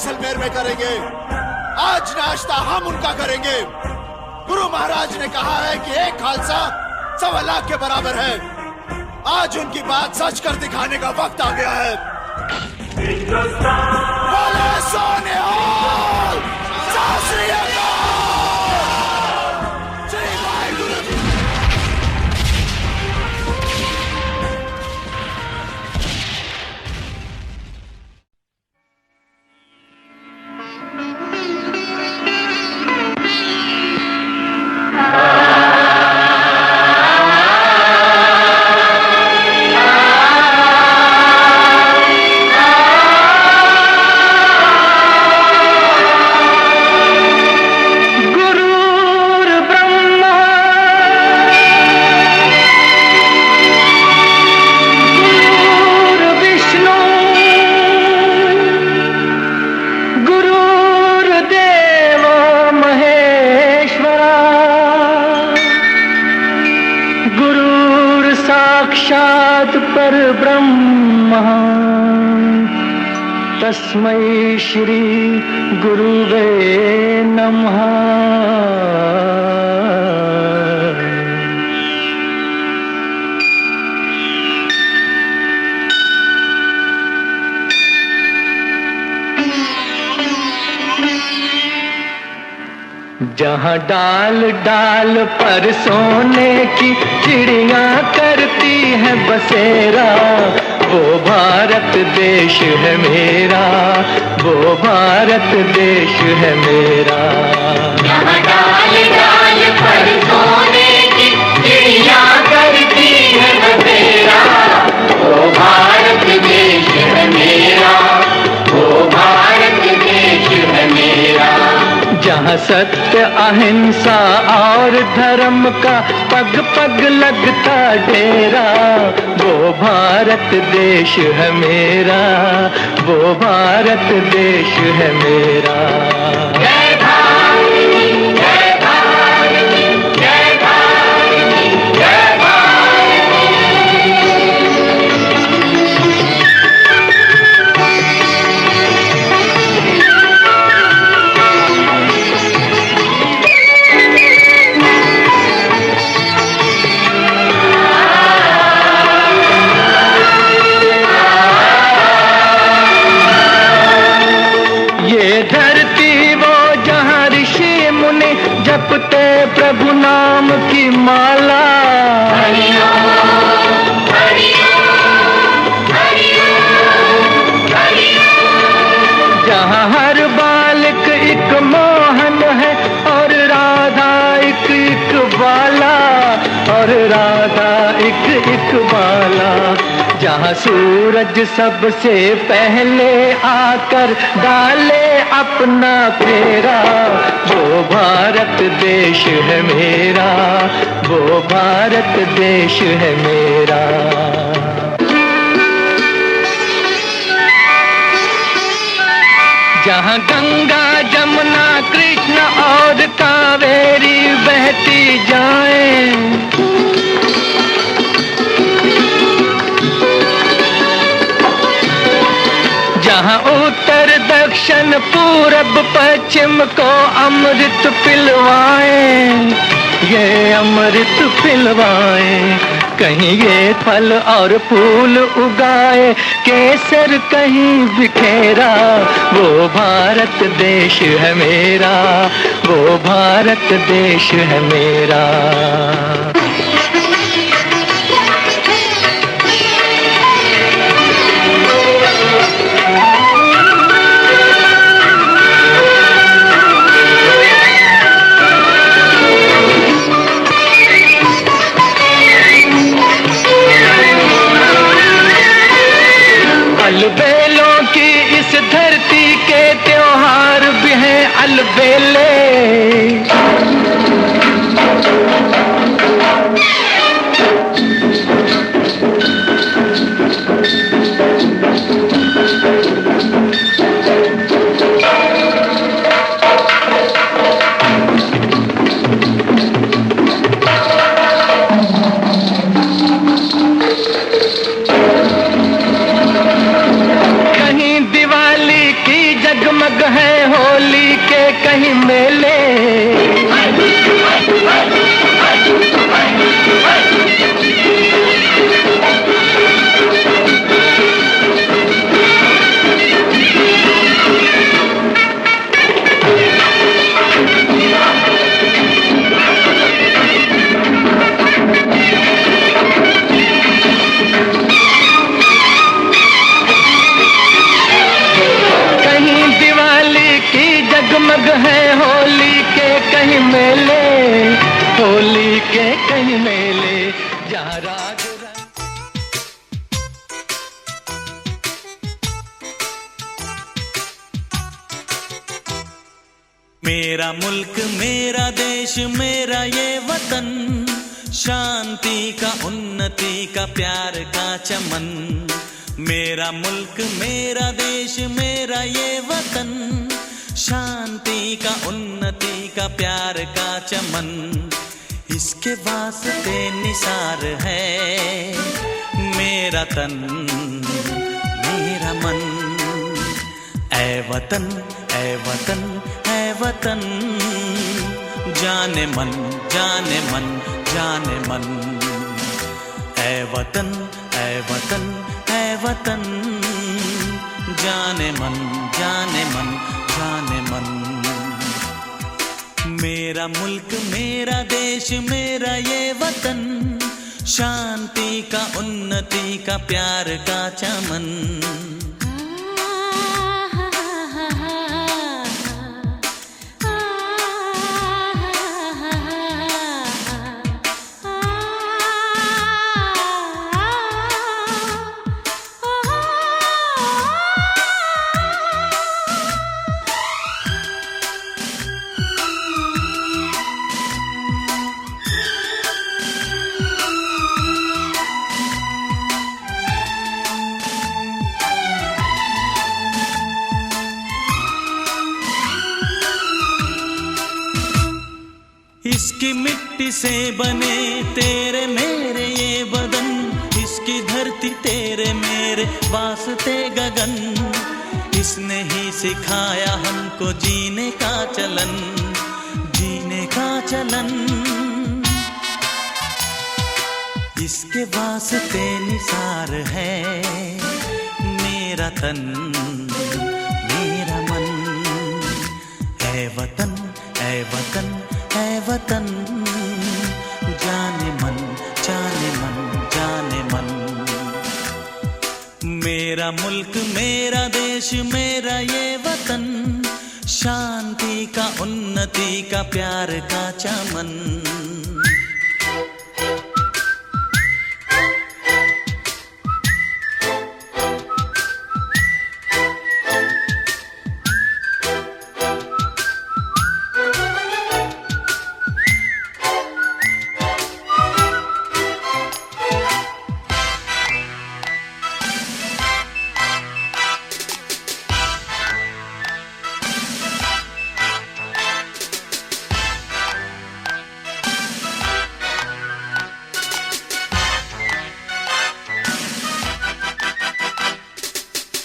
जैसलमेर में करेंगे। आज नाश्ता हम उनका करेंगे। गुरु महाराज ने कहा है कि एक खालसा 1.25 लाख के बराबर है। आज उनकी बात सच कर दिखाने का वक्त आ गया है। बोले सोनिहाल, सत श्री अकाल। जय वाहिगुरु जी। तस्मै श्री गुरुवे नमः। जहाँ डाल डाल पर सोने की चिड़िया करती है बसेरा, वो भारत देश है मेरा, वो भारत देश है मेरा। जहाँ डाल डाल पर सोने की चिड़िया करती है बसेरा, वो भारत देश है मेरा, वो भारत देश है मेरा। जहाँ सत्य अहिंसा और धर्म का पग पग लगता डेरा, वो भारत देश है मेरा, वो भारत देश है मेरा। जय भारत, जय भारत, जय भारत, जय भारत। जपते प्रभु नाम की माला, हरिओम, हरिओम, हरिओम, हरिओम। जहाँ हर बालक एक मोहन है और राधा एक एक बाला, और राधा एक एक बाला। जहाँ सूरज सबसे पहले आकर डाले अपना फेरा, वो भारत देश है मेरा, वो भारत देश है मेरा। जहाँ गंगा जमुना कृष्ण और कावेरी बहती जाएं, जहाँ उत्तर दक्षिण पूरब पश्चिम को अमृत पिलवाएं, ये अमृत पिलवाएं। कहीं ये फल और फूल उगाए, केसर कहीं बिखेरा, वो भारत देश है मेरा, वो भारत देश है मेरा। अलबेलों की इस धरती के त्योहार भी हैं अलबेले। जगमग है होली के कहीं मेले। जगमग है होली के कहीं मेले, होली के कहीं मेले, जहाँ राग मेरा मुल्क मेरा देश मेरा ये वतन, शांति का उन्नति का प्यार का चमन। मेरा मुल्क मेरा देश मेरा ये वतन, शांति का उन्नति का प्यार का चमन। इसके वास्ते निसार है मेरा तन मेरा मन। ऐ वतन ऐ वतन ऐ वतन, जाने मन जाने मन जाने मन। ऐ वतन ऐ वतन ऐ वतन, जाने मन जाने मन जाने मन। मेरा मुल्क मेरा देश मेरा ये वतन, शांति का उन्नति का प्यार का चमन। इसकी मिट्टी से बने तेरे मेरे ये बदन, इसकी धरती तेरे मेरे वास्ते गगन। इसने ही सिखाया हमको जीने का चलन, जीने का चलन। इसके वास्ते निसार है मेरा तन मेरा मन। ऐ वतन ऐ वतन ऐ वतन, जाने मन जाने मन जाने मन। मेरा मुल्क मेरा देश मेरा ये वतन, शांति का उन्नति का प्यार का चमन।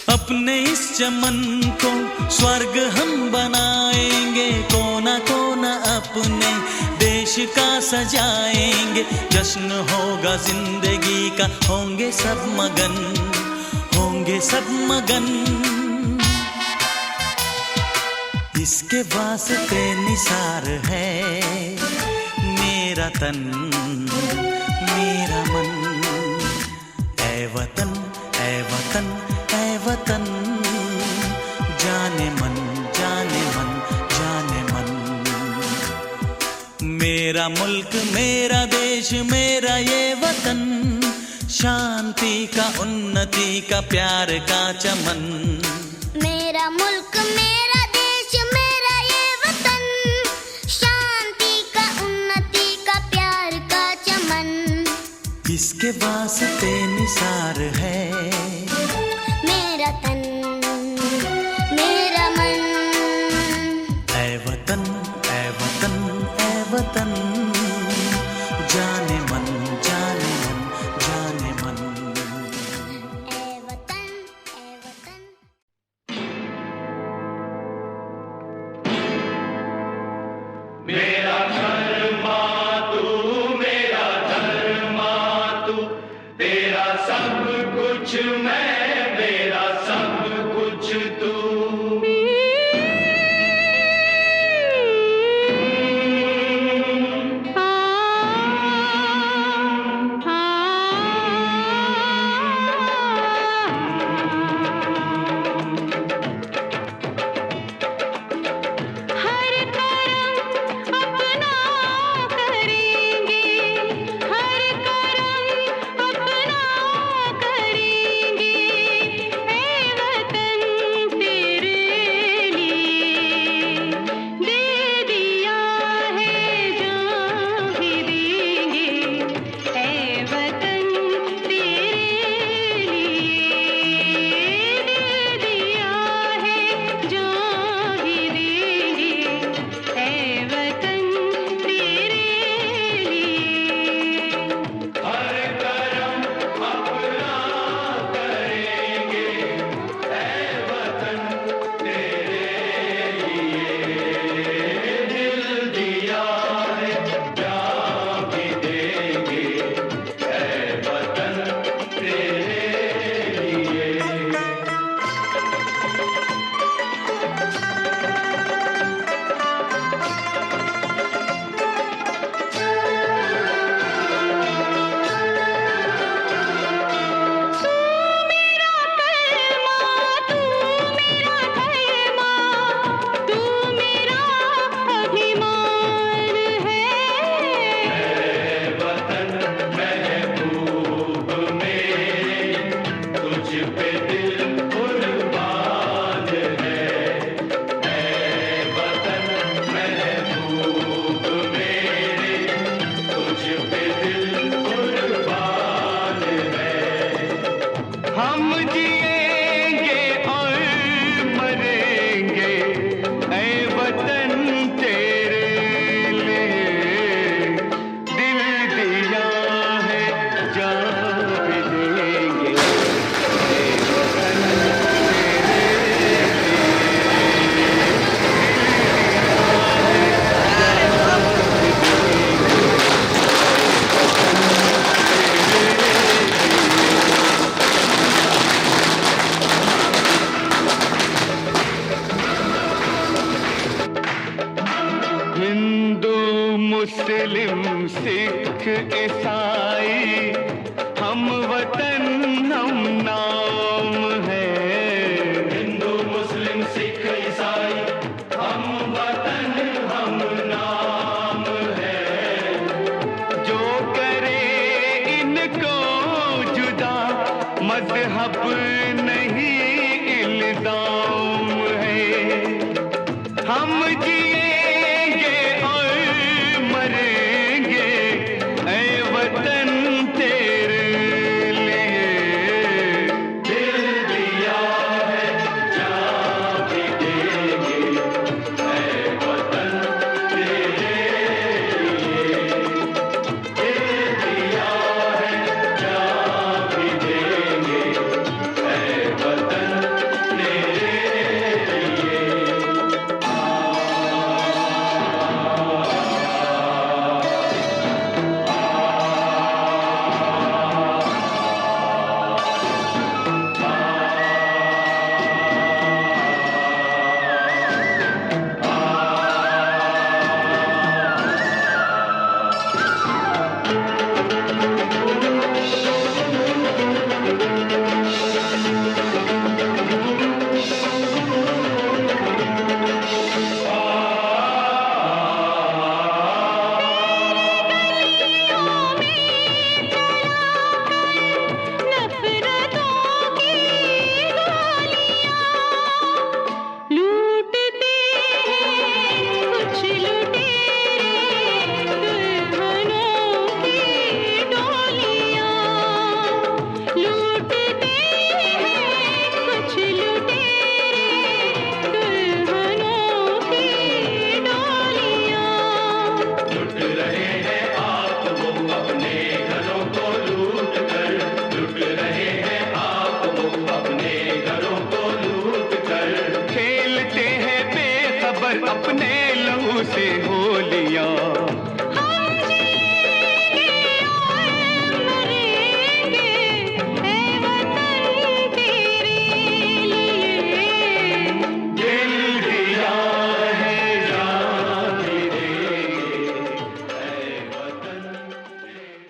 अपने इस चमन को स्वर्ग हम बनाएंगे, कोना कोना अपने देश का सजाएंगे। जश्न होगा जिंदगी का, होंगे सब मगन होंगे सब मगन। इसके वास्ते निसार है मेरा तन मेरा मन। ऐ वतन ऐ वतन ऐ वतन, जाने मन जाने मन जाने मन। मेरा मुल्क मेरा देश मेरा ये वतन, शांति का उन्नति का प्यार का चमन। मेरा मुल्क मेरा देश मेरा ये वतन, शांति का उन्नति का प्यार का चमन। इसके वास्ते निसार है मेरा तन मेरा मन। ऐ वतन ऐ वतन ऐ वतन, जाने मन जाने मन जाने मन। ऐ वतन ऐ वतन। मुस्लिम सिख ईसाई हम वतन हम नाम है। हिंदू मुस्लिम सिख ईसाई हम वतन हम नाम है। जो करे इनको जुदा मजहब नहीं इल्जाम है। हम जिएंगे और मरेंगे ऐ वतन तेरे लिए। दिल दिया है जान भी देंगे ऐ वतन तेरे लिए। दिल दिया है जान भी देंगे ऐ वतन तेरे लिए। लुट रहे हैं आप वो अपने घरों को लूट कर। लुट रहे हैं आप वो अपने घरों को लूट कर। खेलते हैं बेखबर अपने लहू से होलियां। दिल दिया है जान भी देंगे ऐ वतन तेरे।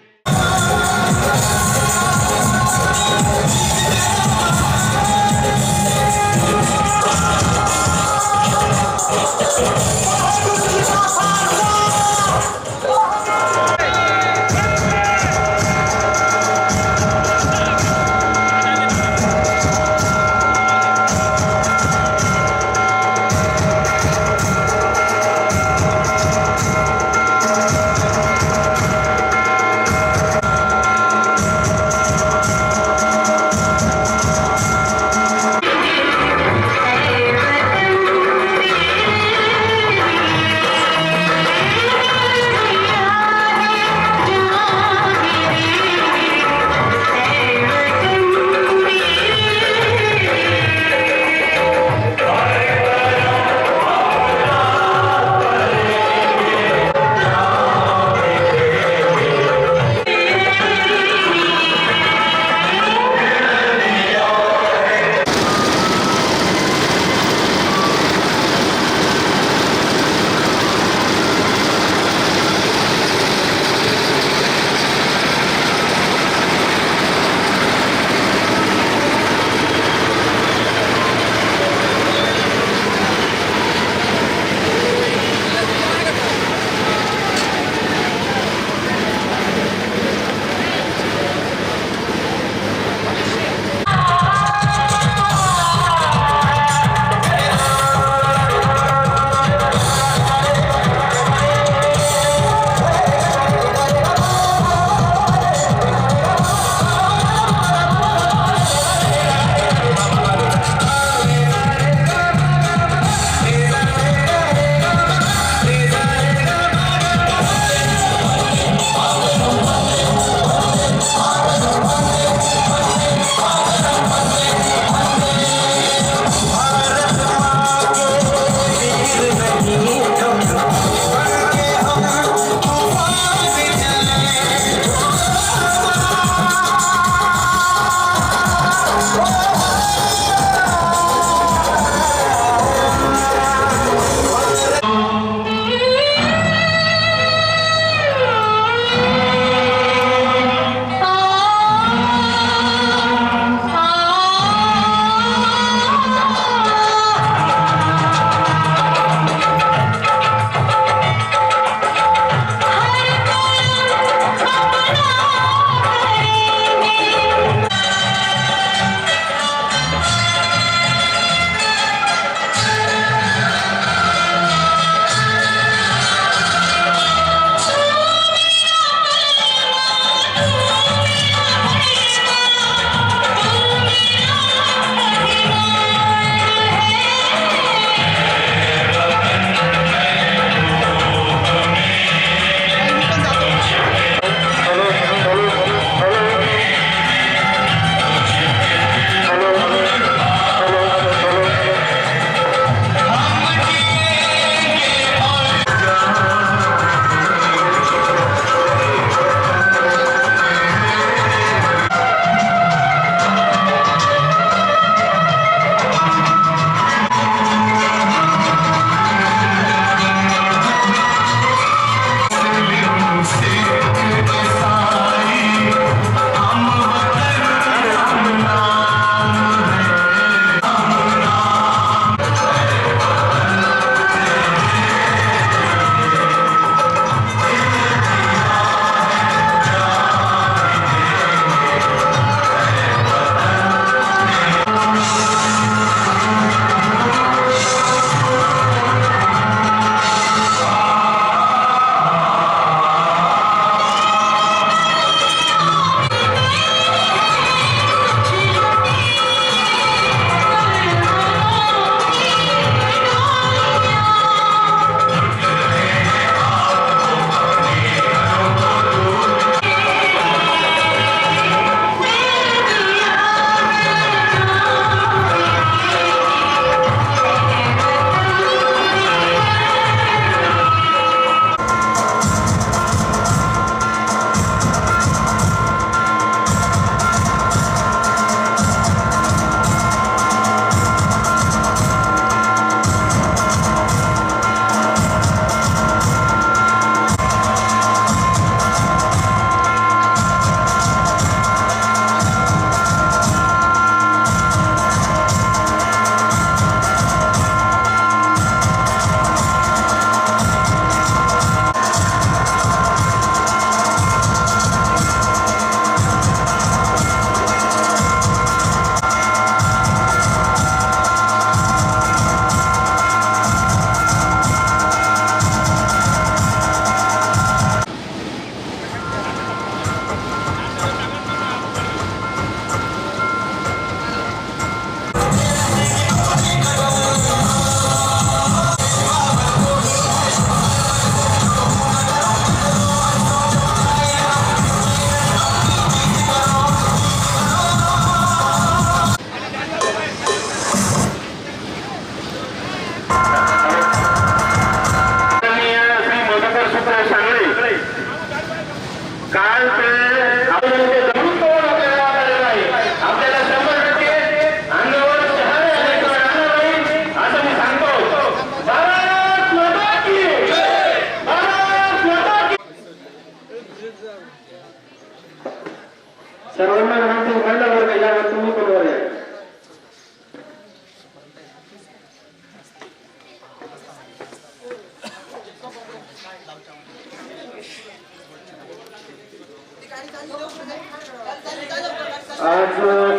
आज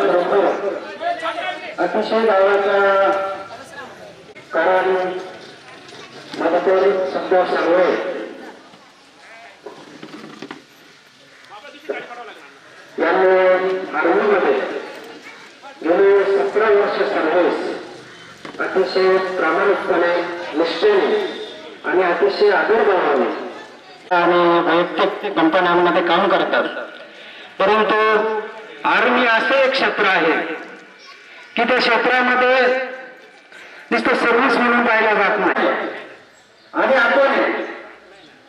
खरोखर अतिशय गावाच्या काळाने मदतवर शब्द सांगले यामुळे आर्मीमध्ये गेले 17 वर्ष सर्व्हिस अतिशय प्रामाणिकपणे निष्ठेने आणि अतिशय आदरभावाने आणि वैयक्तिक कंपन्यांमध्ये काम करतात. परंतु आर्मी असं एक क्षेत्र आहे की त्या क्षेत्रामध्ये नुसतं सर्व्हिस म्हणून पाहिलं जात नाही आणि आपण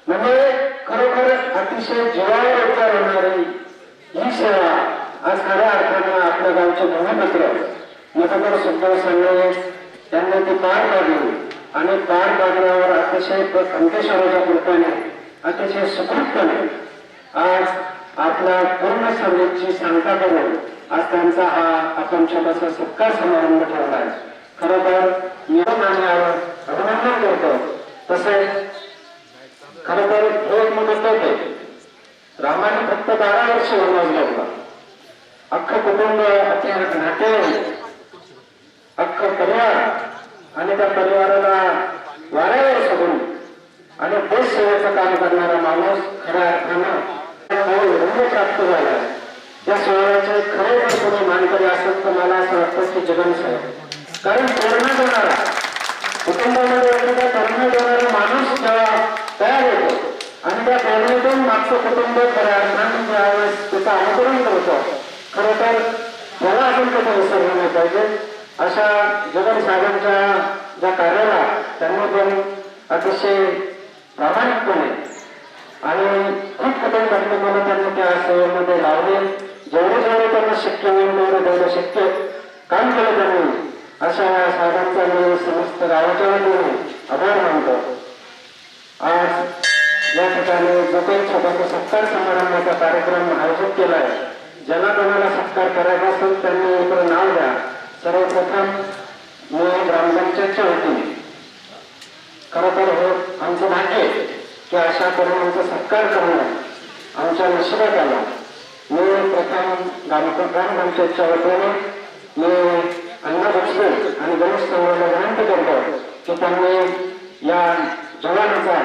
म्हणजे खरोखर अतिशय जीवावर उपचार होणारी ही सेवा आज खऱ्या अर्थानं आपल्या गावचे भूमिपुत्र मतदार सुद्धा सांगणे त्यांनी ती पार पाडली आणि पार पाडल्यावर अतिशय अंकेश्वराच्या कृपेने अतिशय सुखरूपपणे आज आपल्या पूर्ण सर्व्हिसची सांगता करून आज त्यांचा हा आपण छोटासा सत्कार समारंभ ठेवला आहे. खरं तर मी अभिनंदन करतो. तसेच खरं तर हे एक मदत होते रामाने फक्त 12 वर्ष वनवास घेतला. अख्खं कुटुंब नातेवाईक अख्खं परिवार आणि त्या परिवाराला वाऱ्यावर सोडून आणि देश सेवेचं काम करणारा माणूस खऱ्या अर्थानं रंग प्राप्त झाला. त्या सोहळ्याचे खरे जर कोणी मानकरी असेल तर मला असं वाटतं की जगन साहेब, कारण प्रेरणा देणारा कुटुंबामध्ये एखादा प्रेरणा देणारा माणूस जेव्हा तयार होतो आणि त्या प्रेरणेतून मागचं कुटुंब खऱ्या अर्थानं ज्यावेळेस त्याचं अनुकरण करतो खरं तर मला अजून कसं विसरलं नाही पाहिजे. अशा जगन साहेबांच्या ज्या कार्याला त्यांनी पण अतिशय प्रामाणिकपणे आणि खूप कुटुंबातले मला त्यांनी त्या सेवेमध्ये लावले. जेवढे त्यांना शक्य होईल तेवढं शक्य काम केलं त्यांनी. अशा साहेबांचा मी समस्त गावाच्या वतीने आभार मानतो. आज या ठिकाणी जो काही छोटासा सत्कार समारंभाचा कार्यक्रम आयोजित केला आहे, ज्यांना कोणाला सत्कार करायचा असेल त्यांनी इकडे नाव द्या. सर्वप्रथम मी ग्रामपंचायतच्या वतीने खरं तर हे आमचं भाग्य आहे की अशा तरुणांचा सत्कार करणं आमच्या नशिबात आला. मी प्रथम ग्रामपंचायतच्या वतीने मी अण्णा भोसले आणि गणेश चव्हाणला विनंती करतो की त्यांनी या जवानाचा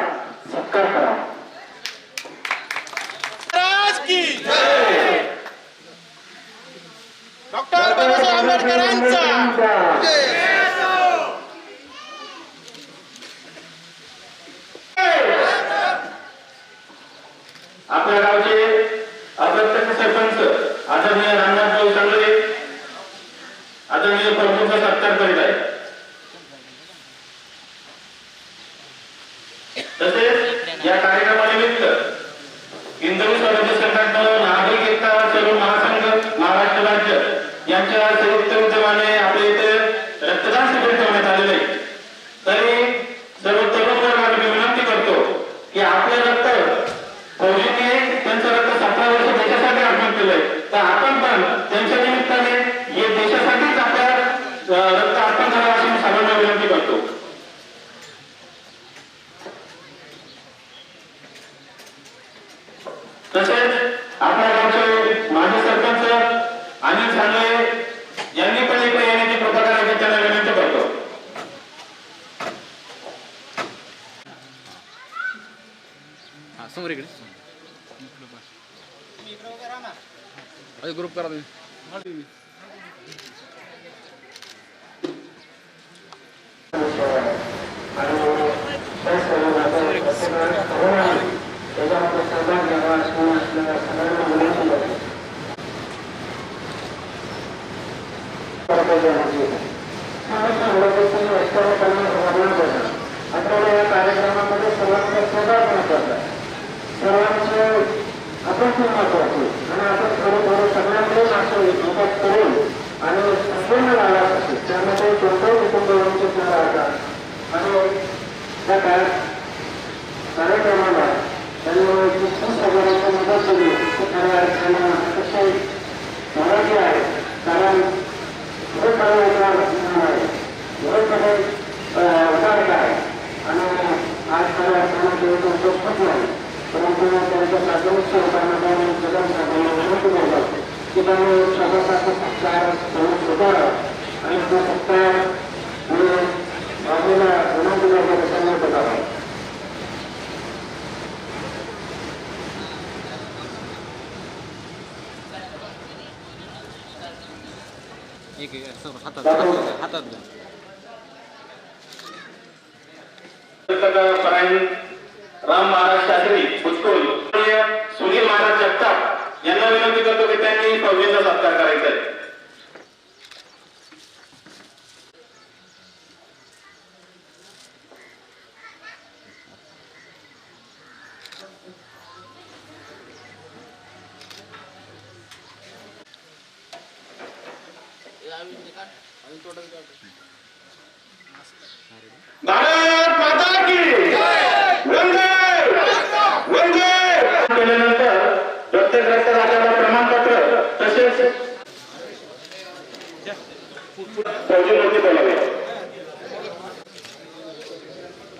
सत्कार करावा. डॉक्टर बाबासाहेब आंबेडकरांचा आपल्या गावचे अप्रत्यक्ष सरपंच आदरणीय रामनाथभाऊ सांगले आदरणीय प्रमुखचा सत्कार करीत आहे. तसेच या कार्यक्रमानिमित्त हिंदवी स्वराज्य संघटना नागरिक एकता सर्व महासंघ महाराष्ट्र राज्य यांच्या संयुक्त उद्यमाने आपल्या इथे रक्तदान शिबिर ठेवण्यात आलेले आहे. तरी सर्व तरुण वर्गाला मी विनंती करतो की आपले रक्त फौजीने त्यांचं रक्त 17 वर्ष देशासाठी अर्पण केलंय, तर आपण पण त्यांच्या निमित्ताने हे देशासाठीच आपल्या रक्त अर्पण करावं अशी मी सर्वांना विनंती करतो. तसेच आपल्या गावचे माजी सरपंच अनिल सांगले यांनी पण इकडे येण्याची कृपा करायची त्यांना विनंती करतो. समोर इकडे ग्रुप करा तुम्ही. त्याच्यामध्ये सहभाग घ्यावा असं असलेल्या सगळ्यांना विनंती करतो. आपल्याला या कार्यक्रमामध्ये सर्वांचा सहभाग महत्वाचा, सर्वांचे आपण महत्वाचे आणि आपण थोडं सगळ्यांकडे असं मदत करून आणि संपूर्ण गावासाठी त्यामध्ये कोणत्याही कुटुंबांचे सुद्धा राहतात आणि त्या कार्यक्रमाला त्यांनी सगळ्यांची मदत केली ते खऱ्या अर्थानं अतिशय महत्त्वाचे आहे. कारण उदारक आहे आणि आज खऱ्या अर्थानं नाही परंतु त्यांच्या प्राथमिक स्वरूपामध्ये जगन साहेबांना विनंती करतात की त्यांनी सभासाचा सत्कार सुधारावा आणि तो सत्कार आपल्याला विनंती करण्याचा त्यांना बघावा. एक हातात घ्या. राम महाराज शास्त्री बुचकोल सुनील महाराज जगताप यांना विनंती करतो की त्यांनी फौजेचा सत्कार करायचा आहे. भारत माता की वंदे वंदे केल्यानंतर प्रत्येक रक्तदात्याला प्रमाणपत्र तसेच फौजी नोंदणी बोलावे.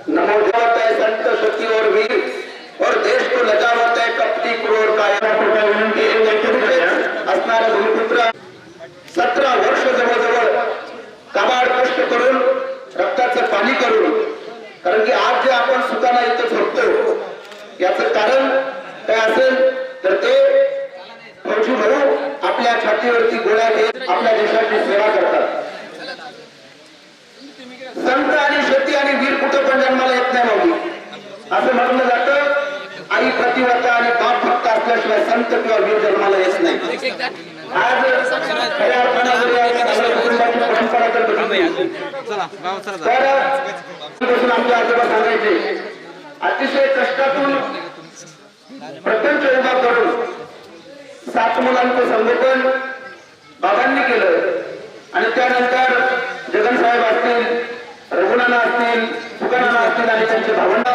नमो जाता है संत सती और वीर और देश को लजावत है कपटी क्रूर काया विनंती असणारे भूमिपुत्र 17 वर्ष जवळजवळ काबाड कष्ट करून रक्ताचं पाणी करून, कारण की आज जे आपण सुताना इथं झोपतो याचं कारण काय असेल तर ते फौजी भाऊ आपल्या छातीवरती गोळ्या घेत आपल्या देशाची सेवा करतात. संत आणि शेती आणि वीर कुठं पण जन्माला येत नाही भाऊ असं म्हटलं जातं. आई प्रतिव्रता आणि बाप भक्त असल्याशिवाय संत किंवा वीर जन्माला येत नाही. आज खऱ्या अर्थानं जरी आपल्या कुटुंबाची परंपरा तर बघितली तर आमचे आजोबा सांगायचे अतिशय कष्टातून प्रपंच उभा करून 7 मुलांचं संगोपन बाबांनी केलं आणि त्यानंतर जगन साहेब असतील, रघुनाना असतील, सुकानाना असतील आणि त्यांचे भावंड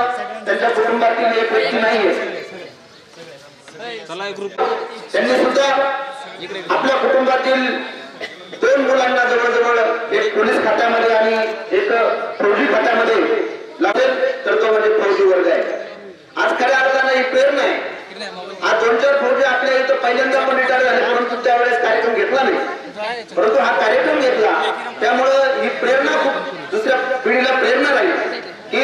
त्यांच्या कुटुंबातील एक व्यक्ती नाहीये. त्यांनी सुद्धा आपल्या कुटुंबातील 2 मुलांना जवळजवळ एक पोलीस खात्यामध्ये आणि एक फौजी खात्यामध्ये लागेल तर तो म्हणजे फौजी वर्ग आहे. आज खऱ्या अर्थानं ही प्रेरणा आहे. आज 2-4 फौजी आपल्या इथं पहिल्यांदा पण रिटायर झाले परंतु त्यावेळेस कार्यक्रम घेतला नाही, परंतु हा कार्यक्रम घेतला त्यामुळं ही प्रेरणा खूप दुसऱ्या पिढीला प्रेरणा राहील की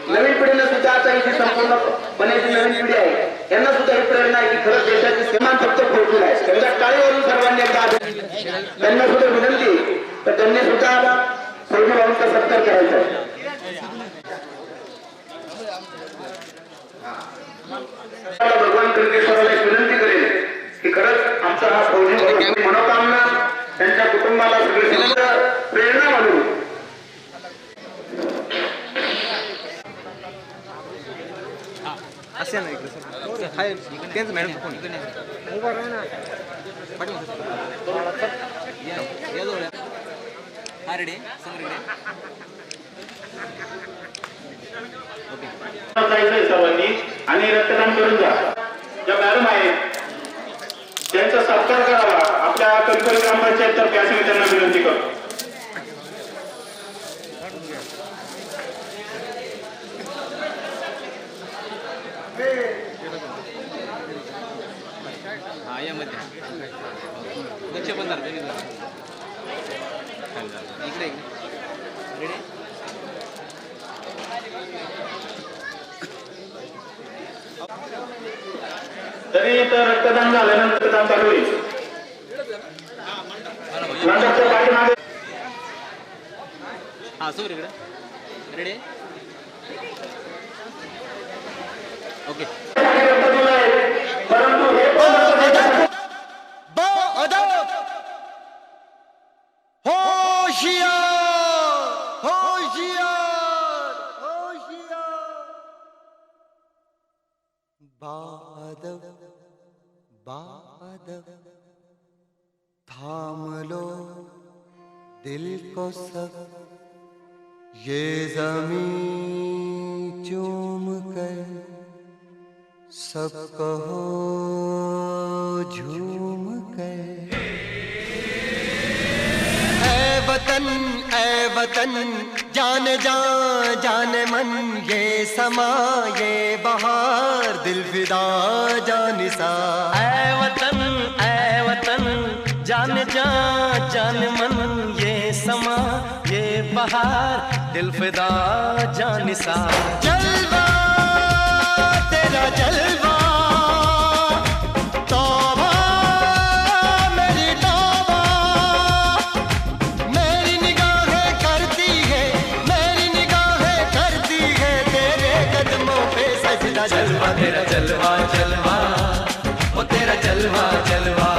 नवीन पिढीने सुद्धा आता ही संपूर्णपणे जी नवीन पिढी आहे यांना सुद्धा ही प्रेरणा आहे की खरंच देशाची सन्मान फक्त फौजीला आहे. त्यांच्या टाळीवरून सर्वांनी एकदा त्यांना सुद्धा विनंती तर त्यांनी सुद्धा फौजी भाऊंचा सत्कार करायचा आहे. भगवान कनकेश्वराला एक विनंती करेल की खरंच आमचा हा फौजी भाऊ मनोकामना त्यांच्या कुटुंबाला सगळे प्रेरणा म्हणून असे ना इकडे सर हाय त्यांचं मॅडम कोण उभा राहा ना हा रेडी जायचंय सर्वांनी आणि रक्तदान करून जा. ज्या मॅडम आहेत त्यांचा सत्कार करावा आपल्या कणकवली ग्रामपंचायत तर्फे असे मी त्यांना विनंती करतो. हा यामध्ये लक्ष पण झालं इकडे रेडी तरी तर रक्तदान झाल्यानंतर रक्तदान चालू होईल. मंडपच्या पाठीमागे हा समोर इकडे रेडी ओके. परंतु हे बादव बादव थाम लो दिल को सब ये ज़मीं चूम कर सब कहो झूम कर ऐ वतन जान जा जान मन वतन ये समा ये बहार दिल फिदा जानिसा। ऐ वतन जान जा जान मन ये समा ये बहार दिल फिदा जानिसा। जलवा तेरा जलवा तौबा मेरी तौबा, मेरी निगाहें करती है तेरे कदमों पे सजदा। जलवा तेरा जलवा जलवा ओ तेरा जलवा जलवा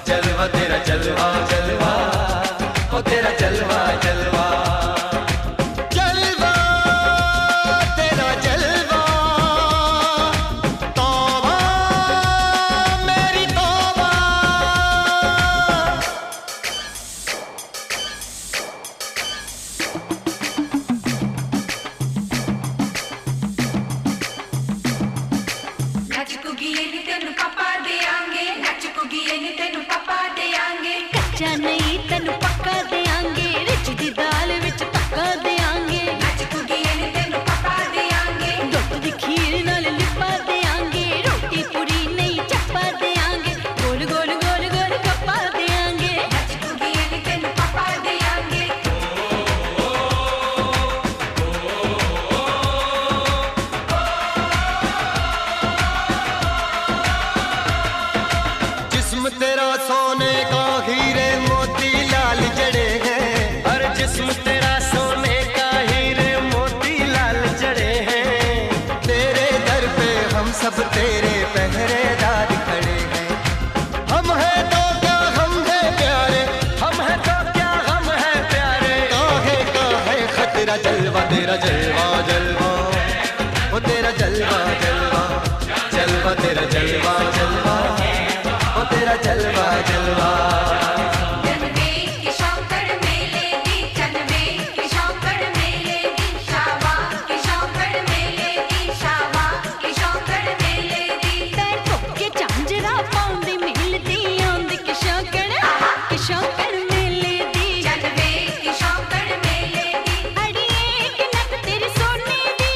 जलवा तेरा जलवा जलवा ओ तेरा जलवा जलवा। जलवा तेरा जलवा तौबा मेरी तौबा। कच्चा नहीं तेन पक्का देंगे, रिच दी दाल विच पक्का देंगे। दुध दी खीर नाल लिपा देंगे, रोटी पूरी नहीं चप्पा देंगे। गोल गोल गोल गोल कप्पा देंगे। जिस्म तेरा सोने का हीरे मोती लाल जड़े हैं। और जिस्म तेरा सोने का हीरे मोती लाल जड़े हैं। तेरे दर पे हम सब तेरे पहरेदार खड़े हैं। हम हैं तो क्या हम हैं प्यारे, हम है तो क्या हम है प्यारे। काहे का है खतरा। जलवा तेरा जलवा जलवा ओ तेरा जलवा जलवा, जलवा तेरा जलवा जलवा ओ तेरा जलवा जलवा। पैर धोके झांजरा पाउंदी मिलदी आंदी कि शौकड़ मेले दी। अड़िए कि नक तेरी सोने दी,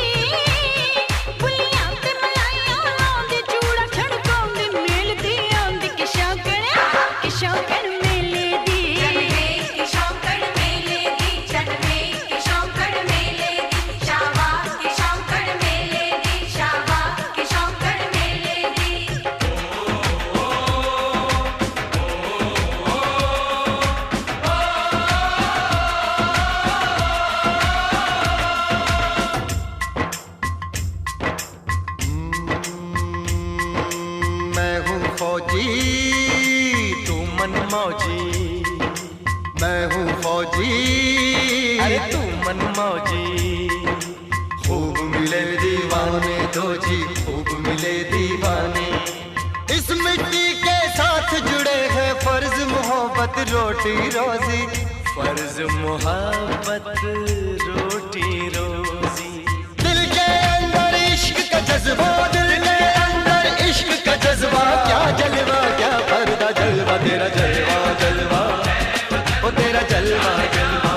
फुलियां ते मलाइयां लाउंदी, चूड़ा छड़काउंदी मिलदी आंदी कि शौकड़ मेले दी। मैं हूँ फौजी तू मन मौजी, मैं हूँ फौजी अरे तू मन मौजी। खूब मिले दीवाने दो जी, खूब मिले दीवाने। इस मिट्टी के साथ जुड़े हैं फर्ज मोहब्बत रोटी रोजी। फर्ज मोहब्बत रोटी रोजी। दिल के अंदर इश्क का जज्बा, दिल के अंदर इश्क का जज्बा। क्या जलवा क्या पर्दा। जलवा तेरा जलवा जलवा ओ तेरा जलवा जलवा,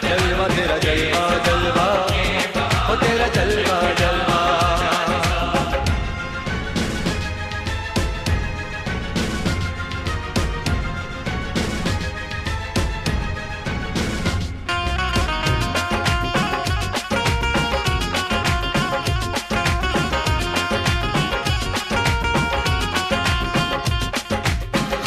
जलवा तेरा जलवा जलवा ओ तेरा जलवा जलवा।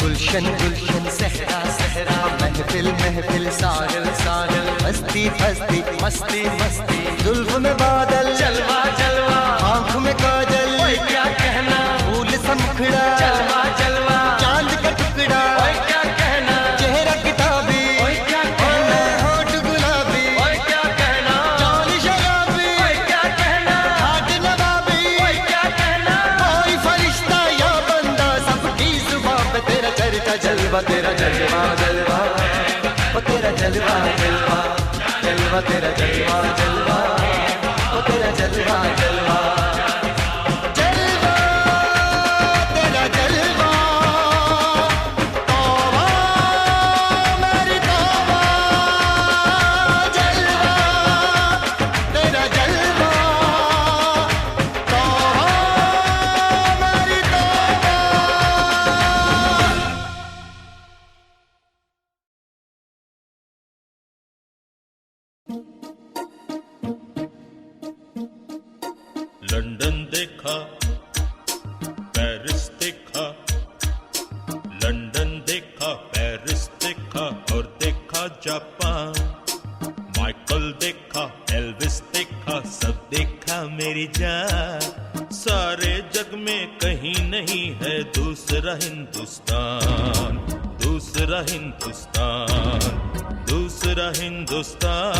गुलशन गुलशन सहरा सहरा, महफिल महफिल साहिल साहिल, मस्ती मस्ती मस्ती मस्ती जुल्फ में बादल, जलवा जलवा आंख में काजल, ओए क्या कहना फूल सा मुखड़ा, जलवा जलवा चांद का टुकड़ा, ओए क्या कहना चेहरा किताबी, ओए क्या कहना होठ गुलाबी, ओए क्या कहना चाल शराबी, ओए क्या कहना हाथ नवाबी, ओए क्या कहना कोई फरिश्ता या बंदा सबकी जुबान पे तेरा चर्चा। जलवा तेरा जलवा जलवा ओ तेरा जलवा जलवा, जलवा तेरा जलवा जलवा ओ तेरा जलवा जलवा। जलवा तेरा जलवा तौबा मेरी तौबा। जलवा तेरा जलवा लंदन देखा, पेरिस देखा, लंदन देखा, पेरिस देखा और देखा जापान। माइकल देखा, एल्विस देखा, सब देखा मेरी जान। सारे जग में कहीं नहीं है दूसरा हिंदुस्तान, दूसरा हिंदुस्तान, दूसरा हिंदुस्तान।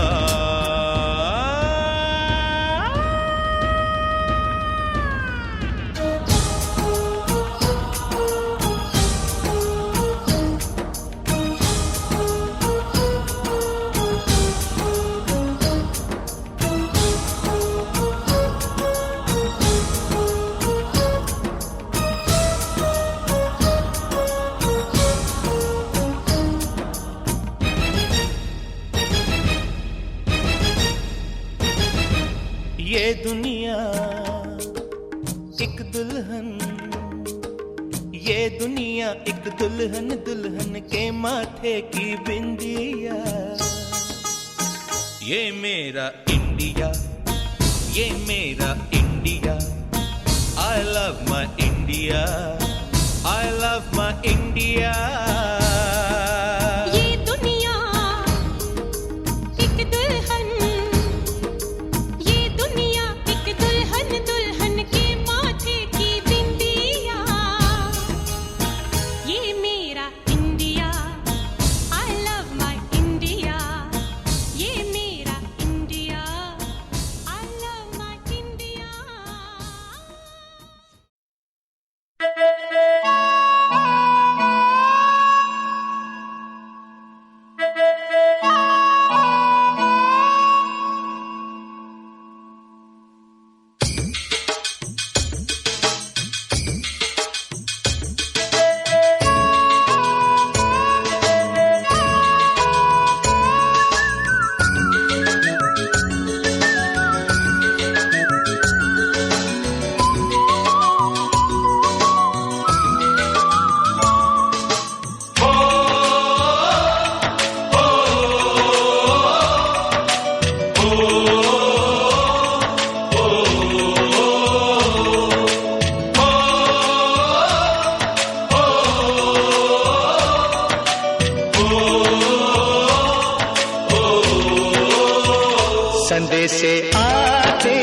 ये दुनिया एक दुल्हन, ये दुनिया एक दुल्हन, दुल्हन के माथे की बिंदिया। ये मेरा इंडिया, ये मेरा India. I love my India, I love my India। ये दुनिया एक दुल्हन, ये दुनिया एक दुल्हन, दुल्हन के माथे की बिंदिया। ये मेरा India, I love my India। ये मेरा India, I love my India। संदेशे आते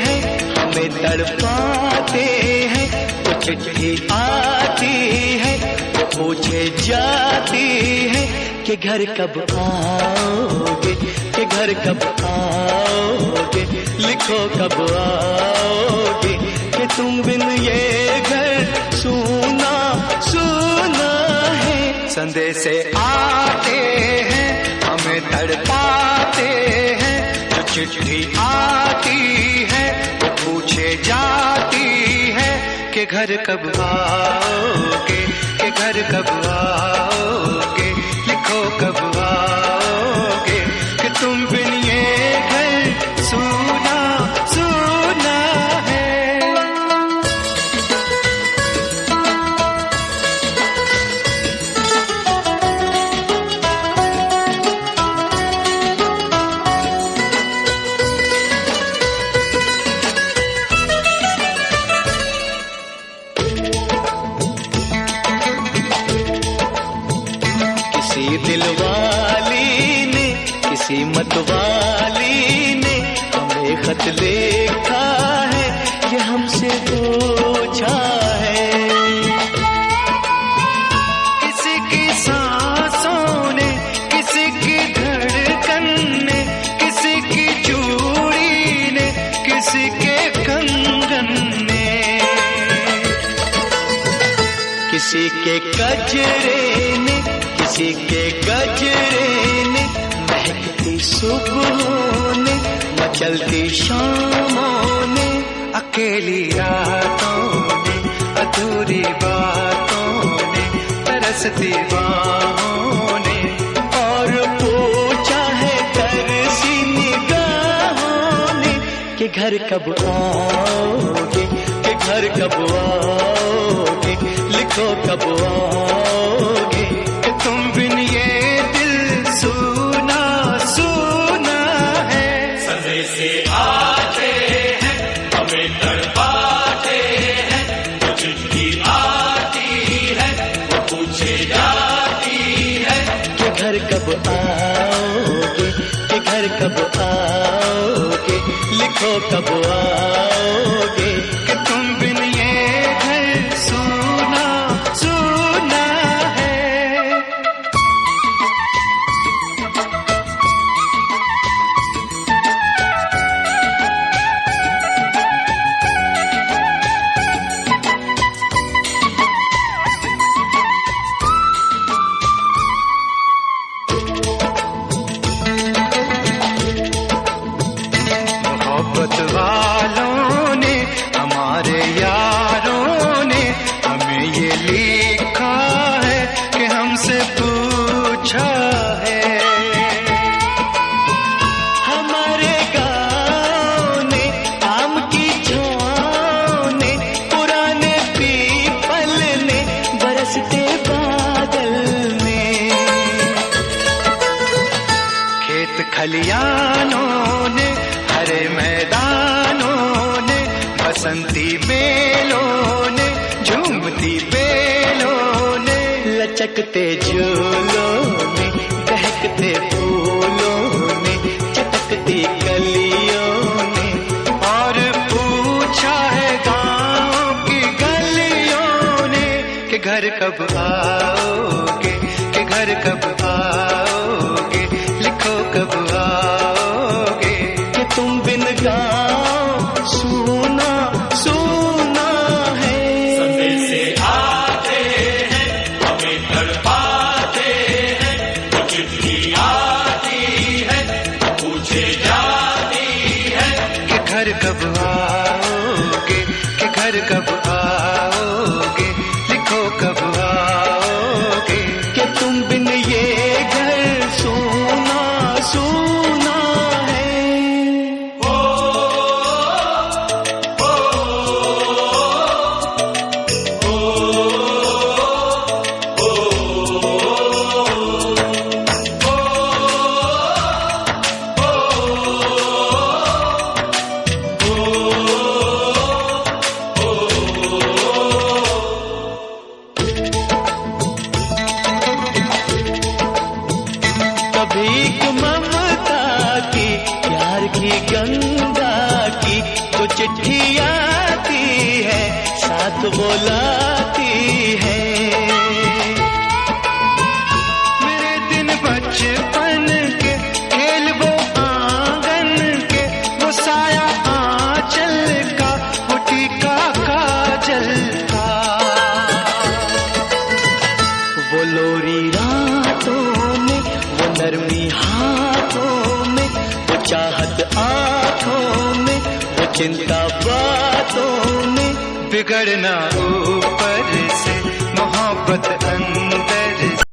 हैं हमें तड़पाते हैं, तो चिट्ठी आती है तो पूछे जाती है कि घर कब आओगे, कि घर कब आओगे, लिखो कब आओगे, कि तुम बिन ये घर सूना सूना है। संदेशे आते हैं हमें तड़पाते हैं, चिट्ठी आती है वो पूछे जाती है कि घर कब आओगे, कि घर कब आओगे, लिखो कब आओगे, कि तुम बिन ये घर सूना सूना है। दिलवाली ने, किसी मतवाली ने हमें खत लिखा है, ये हमसे पूछा है। किसी की सांसों ने, किसी की धड़कन ने, किसी की चूड़ी ने, किसी के कंगन ने, किसी के गजरे ने, किसी के गजरे ने, महकती सुबहों ने, मचलती शामों ने, अकेली रातों ने, अधूरी बातों ने, तरसती बाहों ने, और पूछा है तरसी निगाहों ने कि घर कब आओगे, कि घर कब आओगे, लिखो कब आओगे, कि तुम बिन ये दिल सूना सूना है। संदेशे आते हैं हमें तड़प कब आओगे, लिखो कब आओगे कि तुम बिन ये घर सूना सूना है। मोहब्बत वालों ने, हमारे यारों ने हमें ये लिखा है कि हमसे पूछा है। हमारे गाँव ने, आम की छाँव ने, पुराने पीपल ने, बरसते बादल ने, खेत खलियानों ने, हरे मैदानों ने, बसंती बेलों ने, झूमती बेलों ने, लचकते झूलों ने, दहकते फूलों ने, चटकती कलियों ने, और पूछा है गाँव की गलियों ने कि घर कब आओगे, कि घर कब आओगे, लिखो कब आओगे कि तुम बिन गाँव सूना सूना है। से आते हैं हमें तड़पाते हैं, वो चिट्ठी आती है पूछे जाती है कि घर कब आओगे, कि घर कब आओगे, लिखो कब आओगे कि तुम बिन ये घर सूना सूना है। कभी ममता की, प्यार की गंगा की तो चिट्ठी आती है, साथ बुलाती है। मेरे दिन बचपन के, खेल वो आंगन के, वो साया आंचल का, वो टीका काजल का, वो लोरी रातों में, वो नरमी हाथों में, वो चाहत आँखों में, वो चिंता बातों में, बिगड़ना ऊपर से, मोहब्बत अंदर